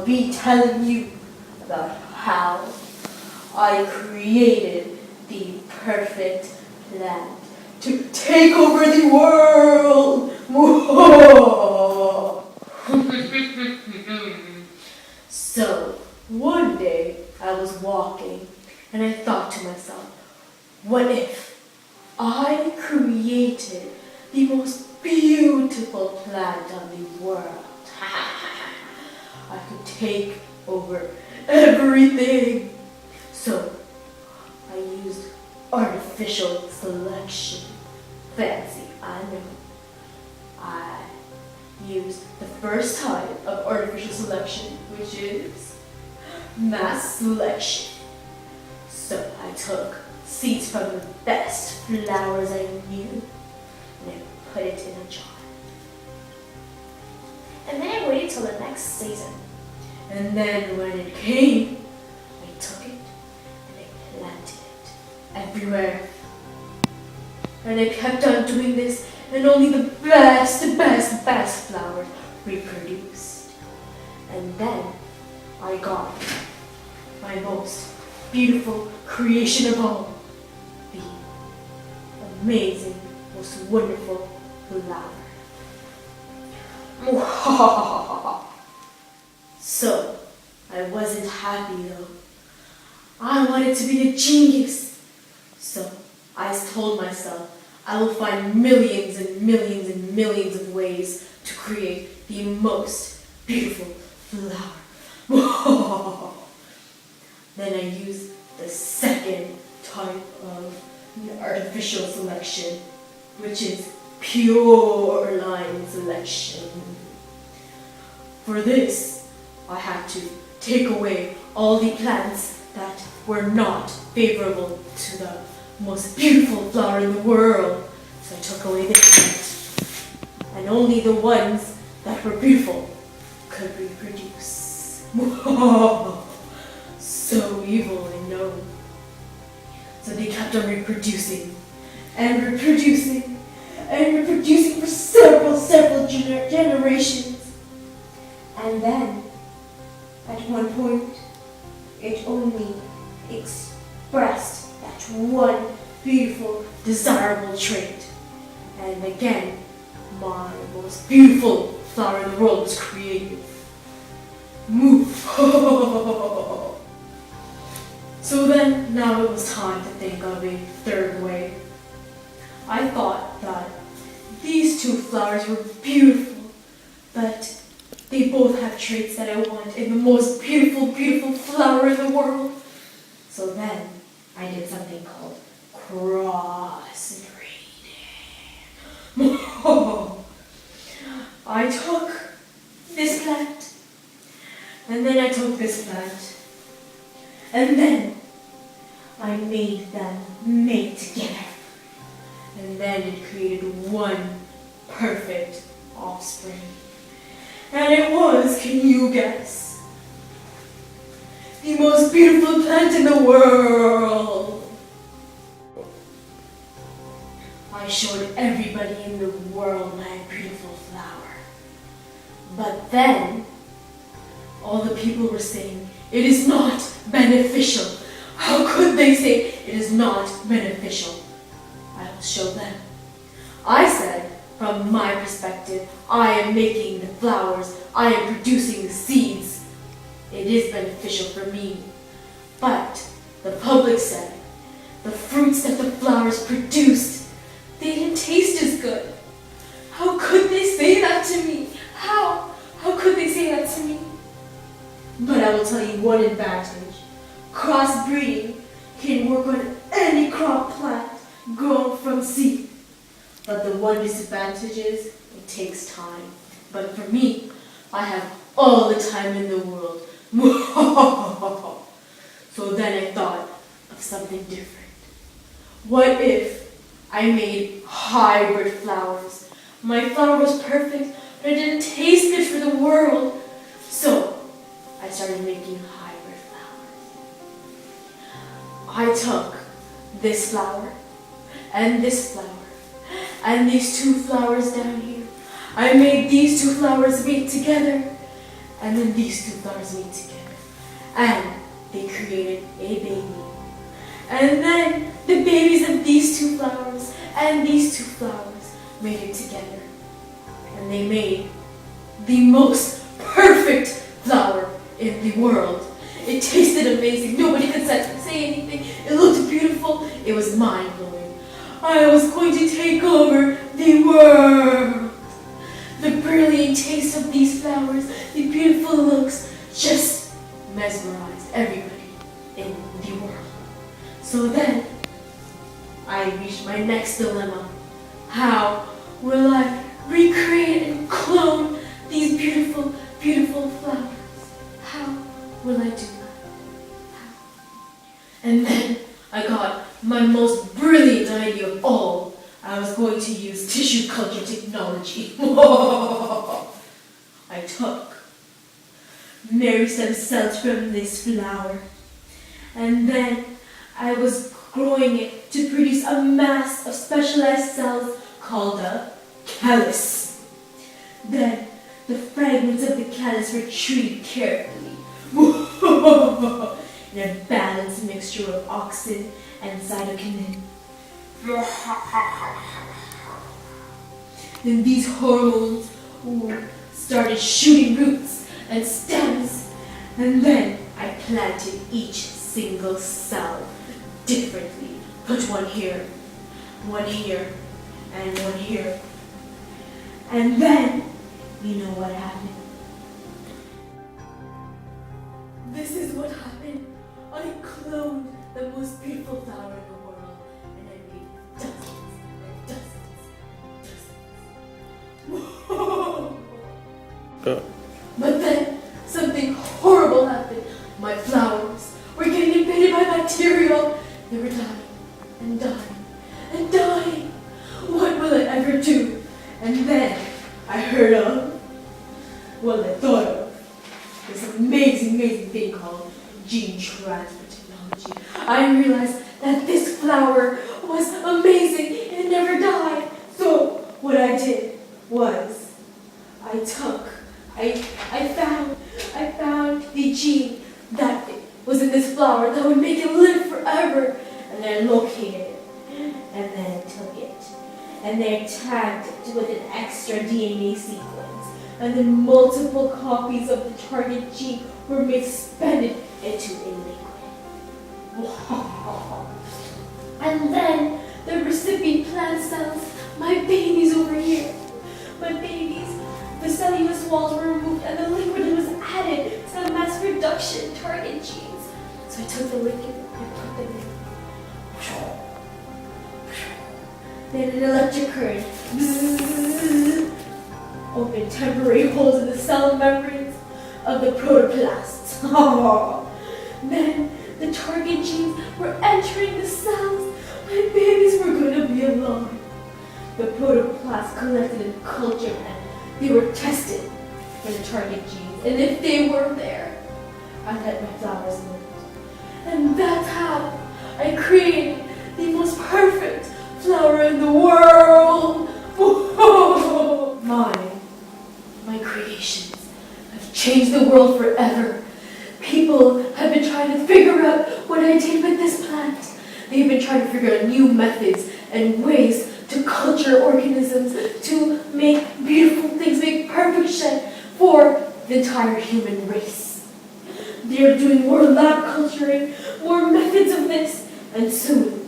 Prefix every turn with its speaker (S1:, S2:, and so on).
S1: I'll be telling you about how I created the perfect plant to take over the world. So, one day I was walking and I thought to myself, what if I created the most beautiful plant on the world? I could take over everything. So, I used artificial selection. Fancy, I know. I used the first type of artificial selection, which is mass selection. So I took seeds from the best flowers I knew and I put it in a jar.
S2: And then I waited till the next season.
S1: And then when it came, I took it and I planted it everywhere. And I kept on doing this, and only the best flowers reproduced. And then I got my most beautiful creation of all, the amazing, most wonderful flower. So, I wasn't happy though. I wanted to be a genius. So, I told myself I will find millions and millions and millions of ways to create the most beautiful flower. Then I used the second type of artificial selection, which is pure line selection. For this, I had to take away all the plants that were not favorable to the most beautiful flower in the world. So I took away the plant, and only the ones that were beautiful could reproduce. So evil, I know. So they kept on reproducing and reproducing and reproducing for several generations. And then, at one point, it only expressed that one beautiful, desirable trait. And again, my most beautiful flower in the world was created. So then, now it was time to think of a third way. I thought that these two flowers were beautiful, but they both have traits that I want in the most beautiful flower in the world. So then, I did something called crossbreeding. I took this plant, and then I took this plant, and then I made them mate together. And then it created one perfect offspring. And it was, can you guess, the most beautiful plant in the world. I showed everybody in the world my beautiful flower. But then, all the people were saying, it is not beneficial. How could they say it is not beneficial? I will show them. I said, from my perspective, I am making the flowers, I am producing the seeds. It is beneficial for me. But the public said, the fruits that the flowers produced, they didn't taste as good. How could they say that to me? How could they say that to me? But I will tell you one advantage. Crossbreeding can work on any crop plant grown from seed. But the one disadvantage is it takes time. But for me, I have all the time in the world. So then I thought of something different. What if I made hybrid flowers? My flower was perfect, but it didn't taste good for the world. So I started making hybrid flowers. I took this flower and this flower and these two flowers down here. I made these two flowers meet together, And then these two flowers meet together. And they created a baby. And then the babies of these two flowers and these two flowers made it together. And they made the most perfect flower in the world. It tasted amazing. Nobody could say anything. It looked beautiful. It was mind-blowing. I was going to take over the world. The brilliant taste of these flowers, the beautiful looks, just mesmerized everybody in the world. So then, I reached my next dilemma. How will I recreate and clone these beautiful, beautiful flowers? How will I do that? How? And then I got my most brilliant idea of all. I was going to use tissue culture technology. I took Mary stem cells from this flower, and then I was growing it to produce a mass of specialized cells called a callus. Then the fragments of the callus were treated carefully in a balanced mixture of auxin and cytokinin. Then these hormones started shooting roots and stems, and then I planted each single cell differently. Put one here, and one here. And then, you know what happened? This is what happened. I cloned the most beautiful flower in the world, and I made dozens and dozens and dozens. But then, something horrible happened. My flowers were getting invaded by bacteria. They were dying and dying and dying. What will I ever do? And then I heard of, I thought of this amazing, amazing thing called gene transfer technology. I realized that this flower was amazing. It never died. So what I did was I found the gene that was in this flower that would make it live forever, and then located it, and then took it, and then tagged it with an extra DNA sequence, and then multiple copies of the target gene were made suspended into a liquid. And then the recipient plant cells, my babies over here, my babies, the cellulose walls were removed and the liquid was added to the mass production target genes. So I took the liquid and put them in. Then an electric current opened temporary holes in the cell membranes of the protoplasts. Then the target genes were entering the cells. My babies were going to be alive. The protoplasts collected and cultured, and they were tested for the target genes. And if they were there, I let my flowers live. And that's how I created the most perfect flower in the world. My creations have changed the world forever. People have been trying to figure out what I did with this plant. They've been trying to figure out new methods and ways to culture organisms, to make beautiful things, make perfect shed for the entire human race. They're doing more lab culturing, more methods of this, and soon